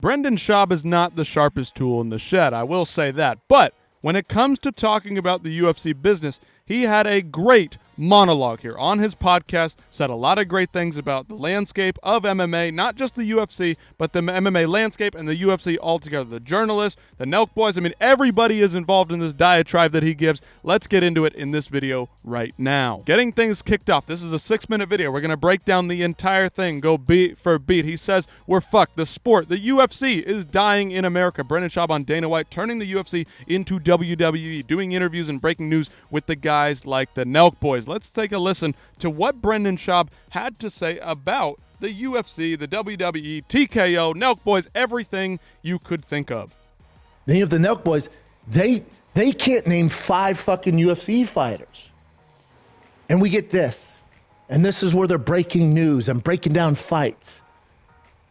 Brendan Schaub is not the sharpest tool in the shed, I will say that. But when it comes to talking about the UFC business, he had a great monologue here on his podcast, said a lot of great things about the landscape of MMA, not just the UFC, but the MMA landscape and the UFC altogether. The journalists, the Nelk boys, I mean, everybody is involved in this diatribe that he gives. Let's get into it in this video right now. Getting things kicked off. This is a 6-minute video. We're going to break down the entire thing, go beat for beat. He says, we're fucked. The sport, the UFC is dying in America. Brendan Schaub on Dana White, turning the UFC into WWE, doing interviews and breaking news with the guys like the Nelk boys. Let's take a listen to what Brendan Schaub had to say about the UFC, the WWE, TKO, Nelk Boys, everything you could think of. Then you have the Nelk Boys. They can't name 5 fucking UFC fighters. And we get this. And this is where they're breaking news and breaking down fights.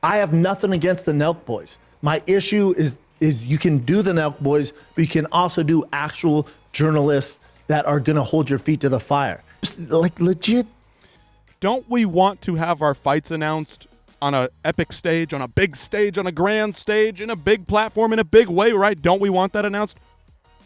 I have nothing against the Nelk Boys. My issue is you can do the Nelk Boys, but you can also do actual journalists that are going to hold your feet to the fire. Like, legit. Don't we want to have our fights announced on an epic stage, on a big stage, on a grand stage, in a big platform, in a big way, right? Don't we want that announced?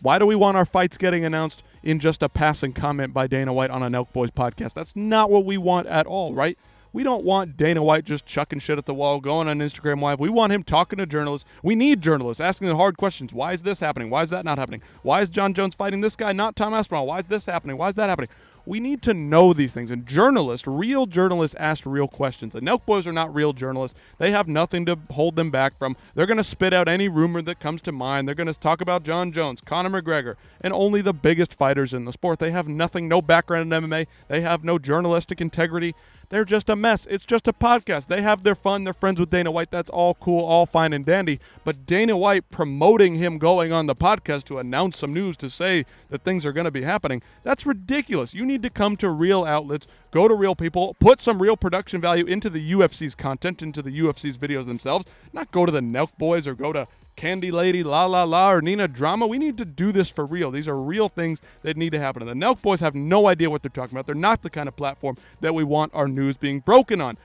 Why do we want our fights getting announced in just a passing comment by Dana White on a Nelk Boys podcast? That's not what we want at all, right? We don't want Dana White just chucking shit at the wall, going on Instagram Live. We want him talking to journalists. We need journalists asking the hard questions. Why is this happening? Why is that not happening? Why is John Jones fighting this guy, not Tom Aspinall? Why is this happening? Why is that happening? We need to know these things. And journalists, real journalists, ask real questions. The Nelk Boys are not real journalists. They have nothing to hold them back from. They're going to spit out any rumor that comes to mind. They're going to talk about John Jones, Conor McGregor, and only the biggest fighters in the sport. They have nothing, no background in MMA. They have no journalistic integrity. They're just a mess. It's just a podcast. They have their fun. They're friends with Dana White. That's all cool, all fine and dandy. But Dana White promoting him going on the podcast to announce some news, to say that things are going to be happening, that's ridiculous. You need to come to real outlets, go to real people, put some real production value into the UFC's content, into the UFC's videos themselves, not go to the Nelk Boys or go to Candy Lady, La La La, or Nina Drama. We need to do this for real. These are real things that need to happen. And the Nelk Boys have no idea what they're talking about. They're not the kind of platform that we want our news being broken on.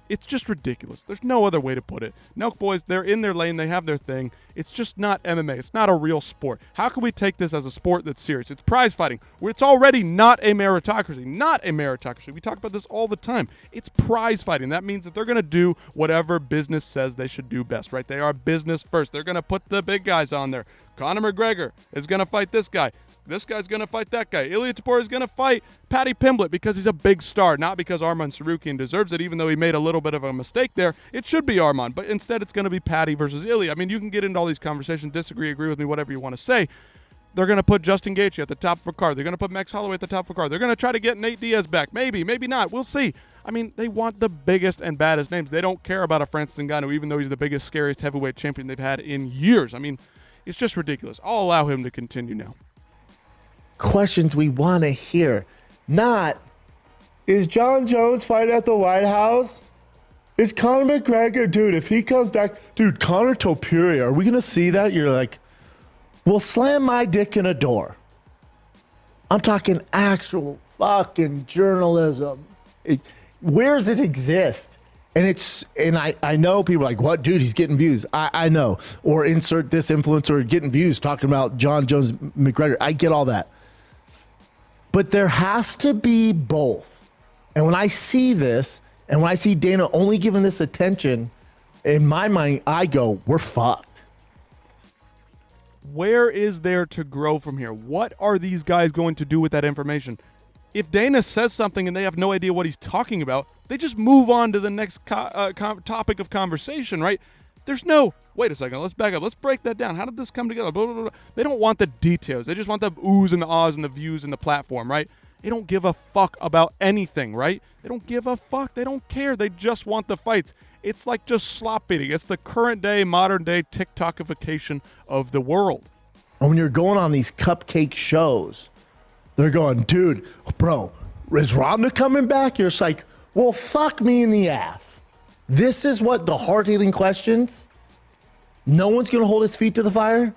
It's just ridiculous. There's no other way to put it. Nelk Boys, they're in their lane. They have their thing. It's just not MMA. It's not a real sport. How can we take this as a sport that's serious? It's prize fighting, where it's already not a meritocracy. Not a meritocracy. We talk about this all the time. It's prize fighting. That means that they're going to do whatever business says they should do best, right? They are business first. They're going to put the big guys on there. Conor McGregor is going to fight this guy. This guy's going to fight that guy. Ilya Tapor is going to fight Paddy Pimblett because he's a big star, not because Arman Sarukian deserves it, even though he made a little bit of a mistake there. It should be Arman, but instead it's going to be Paddy versus Ilya. I mean, you can get into all these conversations, disagree, agree with me, whatever you want to say. They're going to put Justin Gaethje at the top of a card. They're going to put Max Holloway at the top of a card. They're going to try to get Nate Diaz back. Maybe, maybe not. We'll see. I mean, they want the biggest and baddest names. They don't care about a Francis Ngannou, even though he's the biggest, scariest heavyweight champion they've had in years. I mean, it's just ridiculous. I'll allow him to continue now. Questions we want to hear. Not, is John Jones fighting at the White House? Is Conor McGregor, dude, if he comes back, dude, Conor Topuria, are we going to see that? You're like, well, slam my dick in a door. I'm talking actual fucking journalism. Where does it exist? And I know people are like, what, dude, he's getting views. I know. Or insert this influencer getting views talking about John Jones McGregor. I get all that. But there has to be both. And when I see this, and when I see Dana only giving this attention, in my mind, I go, we're fucked. Where is there to grow from here? What are these guys going to do with that information? If Dana says something and they have no idea what he's talking about, they just move on to the next topic of conversation, right? There's no, wait a second, let's back up. Let's break that down. How did this come together? Blah, blah, blah. They don't want the details. They just want the oohs and the ahs and the views and the platform, right? They don't give a fuck about anything, right? They don't give a fuck. They don't care. They just want the fights. It's like just slop beating. It's the current day, modern day TikTokification of the world. And when you're going on these cupcake shows, they're going, dude, bro, is Ronda coming back? You're just like, well, fuck me in the ass. This is what the hard-hitting questions. No one's going to hold his feet to the fire.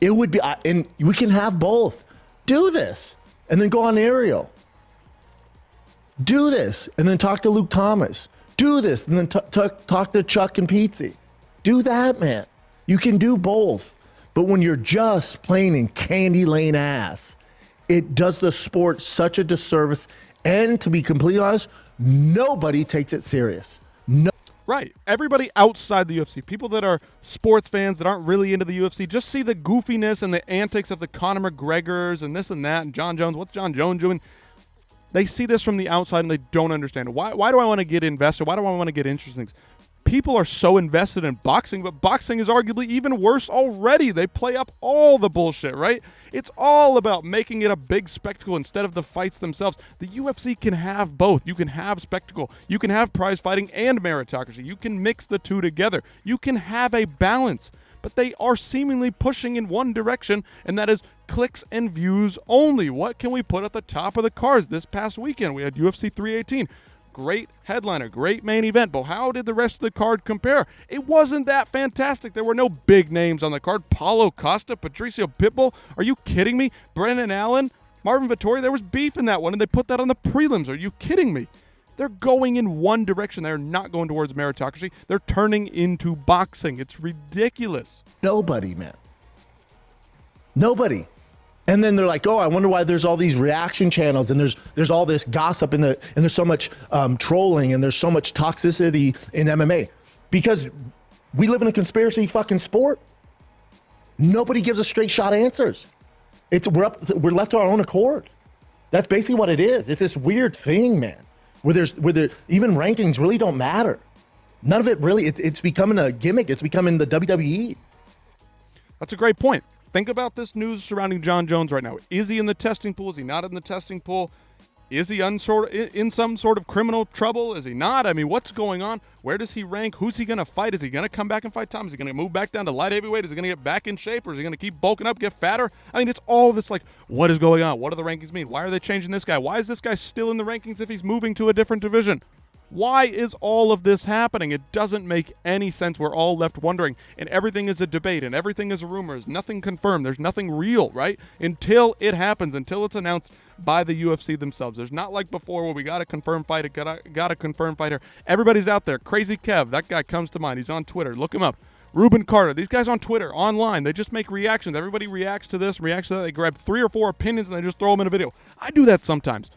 It would be, and we can have both. Do this and then go on Ariel. Do this and then talk to Luke Thomas. Do this and then talk to Chuck and Pizzi. Do that, man. You can do both. But when you're just playing in candy lane ass, it does the sport such a disservice. And to be completely honest, nobody takes it serious. No. Right. Everybody outside the UFC, people that are sports fans that aren't really into the UFC, just see the goofiness and the antics of the Conor McGregors and this and that and John Jones. What's John Jones doing? They see this from the outside and they don't understand. Why do I want to get invested? Why do I want to get interested in things? People are so invested in boxing, but boxing is arguably even worse already. They play up all the bullshit, right? It's all about making it a big spectacle instead of the fights themselves. The UFC can have both. You can have spectacle. You can have prize fighting and meritocracy. You can mix the two together. You can have a balance. But they are seemingly pushing in one direction, and that is clicks and views only. What can we put at the top of the cards? This past weekend, we had UFC 318. Great headliner, great main event, but how did the rest of the card compare? It wasn't that fantastic. There were no big names on the card. Paulo Costa, Patricio Pitbull, are you kidding me? Brennan Allen, Marvin Vettori, there was beef in that one, and they put that on the prelims. Are you kidding me? They're going in one direction. They're not going towards meritocracy. They're turning into boxing. It's ridiculous. Nobody, man. Nobody. And then they're like, oh, I wonder why there's all these reaction channels and there's all this gossip and there's so much trolling and there's so much toxicity in MMA. Because we live in a conspiracy fucking sport. Nobody gives us straight shot answers. We're left to our own accord. That's basically what it is. It's this weird thing, man, where even rankings really don't matter. None of it really, it's becoming a gimmick. It's becoming the WWE. That's a great point. Think about this news surrounding John Jones right now. Is he in the testing pool? Is he not in the testing pool? Is he in some sort of criminal trouble? Is he not? I mean, what's going on? Where does he rank? Who's he going to fight? Is he going to come back and fight Tom? Is he going to move back down to light heavyweight? Is he going to get back in shape? Or is he going to keep bulking up, get fatter? I mean, it's all this like, what is going on? What do the rankings mean? Why are they changing this guy? Why is this guy still in the rankings if he's moving to a different division? Why is all of this happening? It doesn't make any sense. We're all left wondering, and everything is a debate, and everything is a rumor. There's nothing confirmed. There's nothing real, right? Until it happens, until it's announced by the UFC themselves. There's not like before where we got a confirmed fighter, got a confirmed fighter. Everybody's out there. Crazy Kev, that guy comes to mind. He's on Twitter. Look him up. Ruben Carter. These guys on Twitter, online, they just make reactions. Everybody reacts to this, reacts to that. They grab 3 or 4 opinions, and they just throw them in a video. I do that sometimes.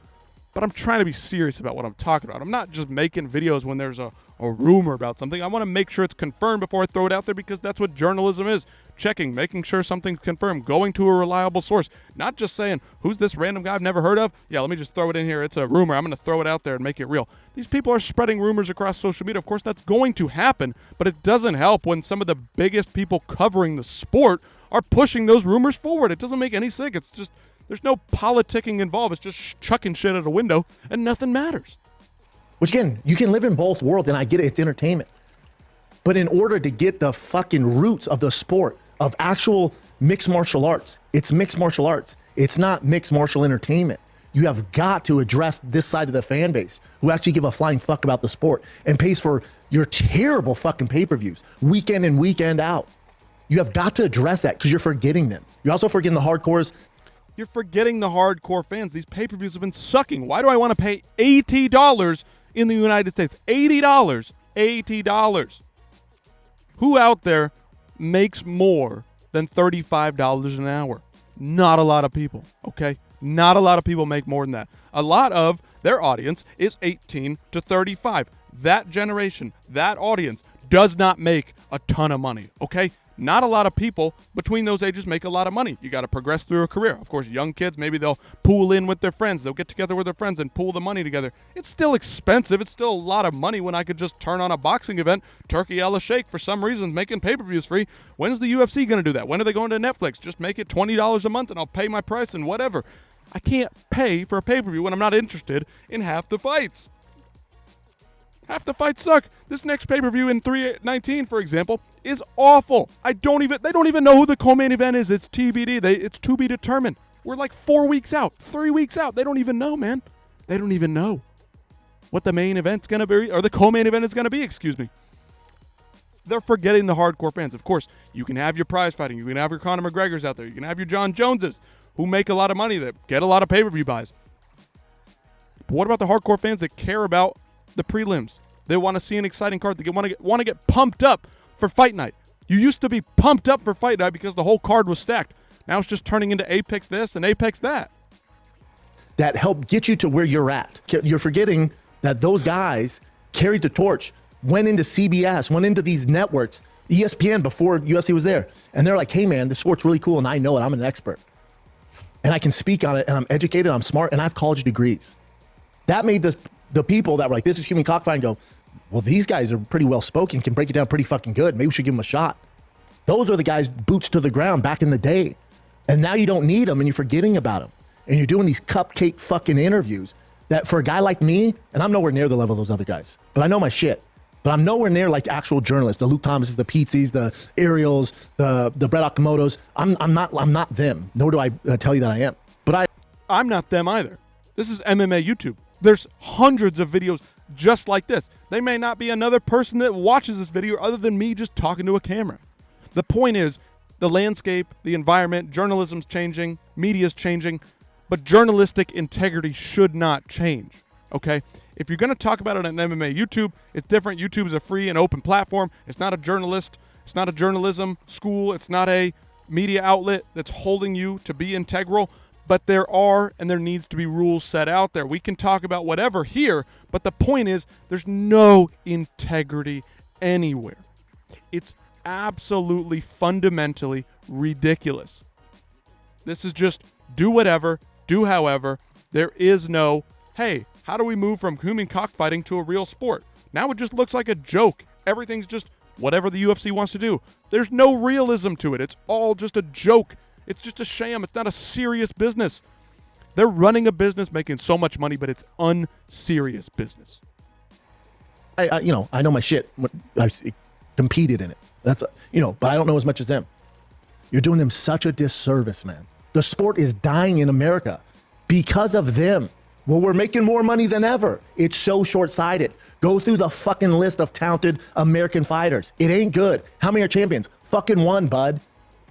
But I'm trying to be serious about what I'm talking about. I'm not just making videos when there's a rumor about something. I want to make sure it's confirmed before I throw it out there because that's what journalism is. Checking, making sure something's confirmed, going to a reliable source. Not just saying, who's this random guy I've never heard of? Yeah, let me just throw it in here. It's a rumor. I'm going to throw it out there and make it real. These people are spreading rumors across social media. Of course, that's going to happen, but it doesn't help when some of the biggest people covering the sport are pushing those rumors forward. It doesn't make any sense. It's just... There's no politicking involved. It's just chucking shit out a window and nothing matters. Which again, you can live in both worlds and I get it, it's entertainment. But in order to get the fucking roots of the sport, of actual mixed martial arts, it's mixed martial arts. It's not mixed martial entertainment. You have got to address this side of the fan base who actually give a flying fuck about the sport and pays for your terrible fucking pay-per-views weekend in, weekend out. You have got to address that because you're forgetting them. You're also forgetting the hardcores. You're forgetting the hardcore fans. These pay-per-views have been sucking. Why do I want to pay $80 in the United States? $80. $80. Who out there makes more than $35 an hour? Not a lot of people, okay? Not a lot of people make more than that. A lot of their audience is 18 to 35. That generation, that audience does not make a ton of money, okay? Not a lot of people between those ages make a lot of money. You got to progress through a career. Of course, young kids, maybe they'll pool in with their friends. They'll get together with their friends and pool the money together. It's still expensive. It's still a lot of money when I could just turn on a boxing event, Turkey a la Sheikh, for some reason, making pay-per-views free. When's the UFC going to do that? When are they going to Netflix? Just make it $20 a month and I'll pay my price and whatever. I can't pay for a pay-per-view when I'm not interested in half the fights. Half the fights suck. This next pay-per-view in 319, for example, is awful. They don't even know who the co-main event is. It's TBD. It's to be determined. We're like 4 weeks out, 3 weeks out. They don't even know, man. They don't even know what the main event's going to be, or the co-main event is going to be, excuse me. They're forgetting the hardcore fans. Of course, you can have your prize fighting. You can have your Conor McGregors out there. You can have your John Joneses who make a lot of money, that get a lot of pay-per-view buys. But what about the hardcore fans that care about the prelims, They want to see an exciting card. They want to get pumped up for fight night. You used to be pumped up for fight night because the whole card was stacked. Now it's just turning into Apex this and Apex that. That helped get you to where you're at. You're forgetting that those guys carried the torch, went into CBS, went into these networks, ESPN before UFC was there. And they're like, hey man, this sport's really cool and I know it, I'm an expert. And I can speak on it and I'm educated, I'm smart, and I have college degrees. That made the people that were like, this is human cockfighting go, well, these guys are pretty well spoken, can break it down pretty fucking good. Maybe we should give them a shot. Those are the guys boots to the ground back in the day. And now you don't need them and you're forgetting about them. And you're doing these cupcake fucking interviews that for a guy like me, and I'm nowhere near the level of those other guys, but I know my shit. But I'm nowhere near like actual journalists, the Luke Thomases, the Pizzies, the Ariels, the Brett Okamotos. I'm not them, nor do I tell you that I am. But I'm not them either. This is MMA YouTube. There's hundreds of videos just like this. They may not be another person that watches this video other than me just talking to a camera. The point is, the landscape, the environment, journalism's changing, media's changing, but journalistic integrity should not change, okay? If you're going to talk about it on MMA YouTube, it's different. YouTube is a free and open platform. It's not a journalist. It's not a journalism school. It's not a media outlet that's holding you to be integral. But there are and there needs to be rules set out there. We can talk about whatever here, but the point is there's no integrity anywhere. It's absolutely fundamentally ridiculous. This is just do whatever, do however. There is no, hey, how do we move from human cockfighting to a real sport? Now it just looks like a joke. Everything's just whatever the UFC wants to do. There's no realism to it. It's all just a joke. It's just a sham. It's not a serious business. They're running a business making so much money, but it's unserious business. I know my shit. I competed in it. That's, but I don't know as much as them. You're doing them such a disservice, man. The sport is dying in America because of them. Well, we're making more money than ever. It's so short-sighted. Go through the fucking list of talented American fighters. It ain't good. How many are champions? Fucking one, bud.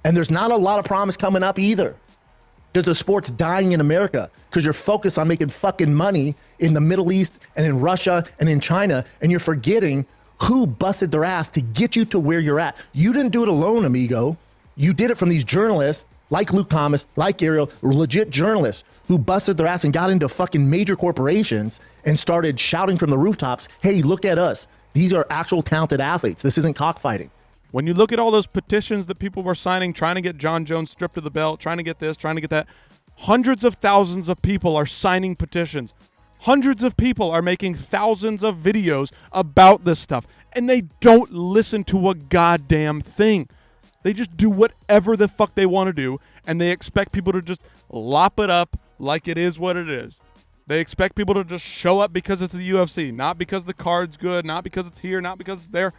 And there's not a lot of promise coming up either. Because the sport's dying in America. Because you're focused on making fucking money in the Middle East and in Russia and in China. And you're forgetting who busted their ass to get you to where you're at. You didn't do it alone, amigo. You did it from these journalists like Luke Thomas, like Ariel, legit journalists who busted their ass and got into fucking major corporations and started shouting from the rooftops, hey, look at us. These are actual talented athletes. This isn't cockfighting. When you look at all those petitions that people were signing, trying to get John Jones stripped of the belt, trying to get this, trying to get that, hundreds of thousands of people are signing petitions. Hundreds of people are making thousands of videos about this stuff, and they don't listen to a goddamn thing. They just do whatever the fuck they want to do, and they expect people to just lop it up like it is what it is. They expect people to just show up because it's the UFC, not because the card's good, not because it's here, not because it's there.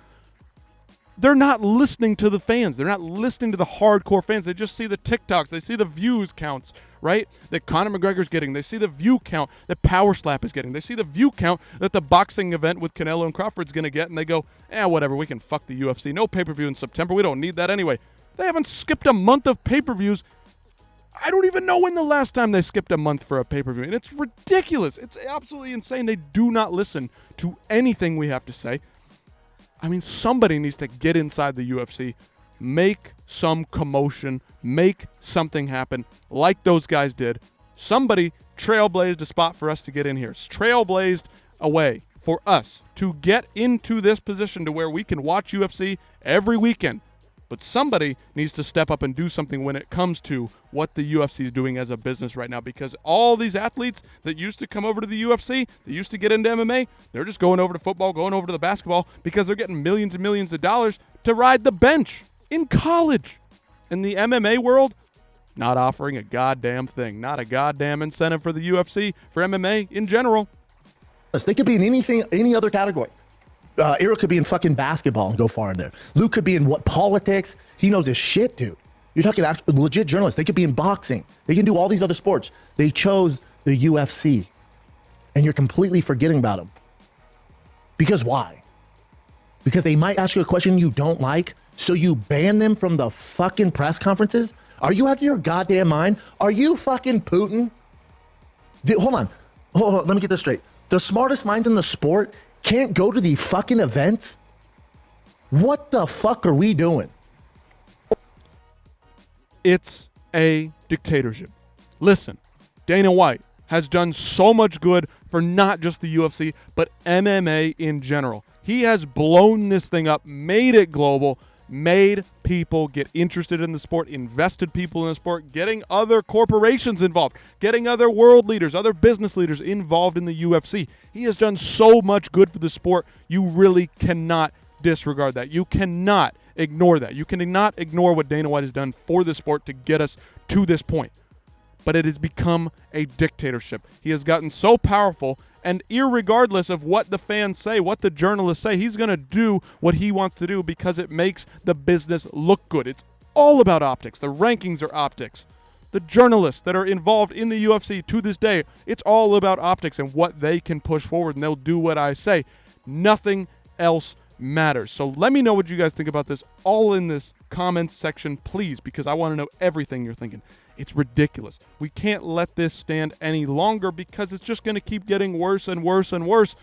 They're not listening to the fans. They're not listening to the hardcore fans. They just see the TikToks. They see the views counts, right? That Conor McGregor's getting. They see the view count that Power Slap is getting. They see the view count that the boxing event with Canelo and Crawford's going to get, and they go, whatever, we can fuck the UFC. No pay-per-view in September. We don't need that anyway. They haven't skipped a month of pay-per-views. I don't even know when the last time they skipped a month for a pay-per-view, and it's ridiculous. It's absolutely insane. They do not listen to anything we have to say. I mean, somebody needs to get inside the UFC, make some commotion, make something happen like those guys did. Somebody trailblazed a spot for us to get in here. Trailblazed a way for us to get into this position to where we can watch UFC every weekend. But somebody needs to step up and do something when it comes to what the UFC is doing as a business right now, because all these athletes that used to come over to the UFC, that used to get into MMA, they're just going over to football, going over to the basketball because they're getting millions and millions of dollars to ride the bench in college. In the MMA world, not offering a goddamn thing, not a goddamn incentive for the UFC, for MMA in general. They could be in any other category. Ariel could be in fucking basketball and go far in there. Luke could be in politics. He knows his shit, dude. You're talking legit journalists. They could be in boxing. They can do all these other sports. They chose the UFC, and you're completely forgetting about them. Because why? Because they might ask you a question you don't like, so you ban them from the fucking press conferences? Are you out of your goddamn mind? Are you fucking Putin? Hold on. Let me get this straight. The smartest minds in the sport can't go to the fucking events? What the fuck are we doing? It's a dictatorship. Listen, Dana White has done so much good for not just the UFC, but MMA in general. He has blown this thing up, made it global, made people get interested in the sport, invested people in the sport, getting other corporations involved, getting other world leaders, other business leaders involved in the UFC. He has done so much good for the sport. You really cannot disregard that. You cannot ignore that. You cannot ignore what Dana White has done for the sport to get us to this point. But it has become a dictatorship. He has gotten so powerful, and irregardless of what the fans say, what the journalists say, he's going to do what he wants to do because it makes the business look good. It's all about optics. The rankings are optics. The journalists that are involved in the UFC to this day, it's all about optics and what they can push forward, and they'll do what I say. Nothing else matters. So let me know what you guys think about this all in this comments section, please, because I want to know everything you're thinking. It's ridiculous. We can't let this stand any longer because it's just going to keep getting worse and worse and worse,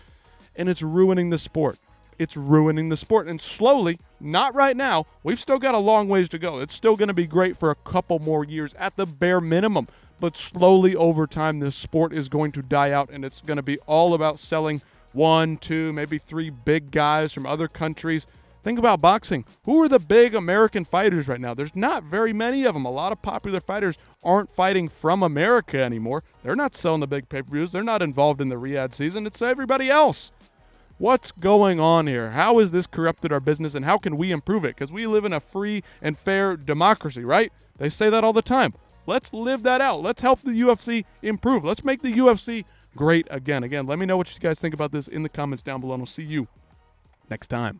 and it's ruining the sport. It's ruining the sport, and slowly, not right now, we've still got a long ways to go. It's still going to be great for a couple more years at the bare minimum, but slowly over time, this sport is going to die out, and it's going to be all about selling 1, 2, maybe 3 big guys from other countries. Think about boxing. Who are the big American fighters right now? There's not very many of them. A lot of popular fighters aren't fighting from America anymore. They're not selling the big pay-per-views. They're not involved in the Riyadh season. It's everybody else. What's going on here? How has this corrupted our business, and how can we improve it? Because we live in a free and fair democracy, right? They say that all the time. Let's live that out. Let's help the UFC improve. Let's make the UFC great again. Again, let me know what you guys think about this in the comments down below, and I'll see you next time.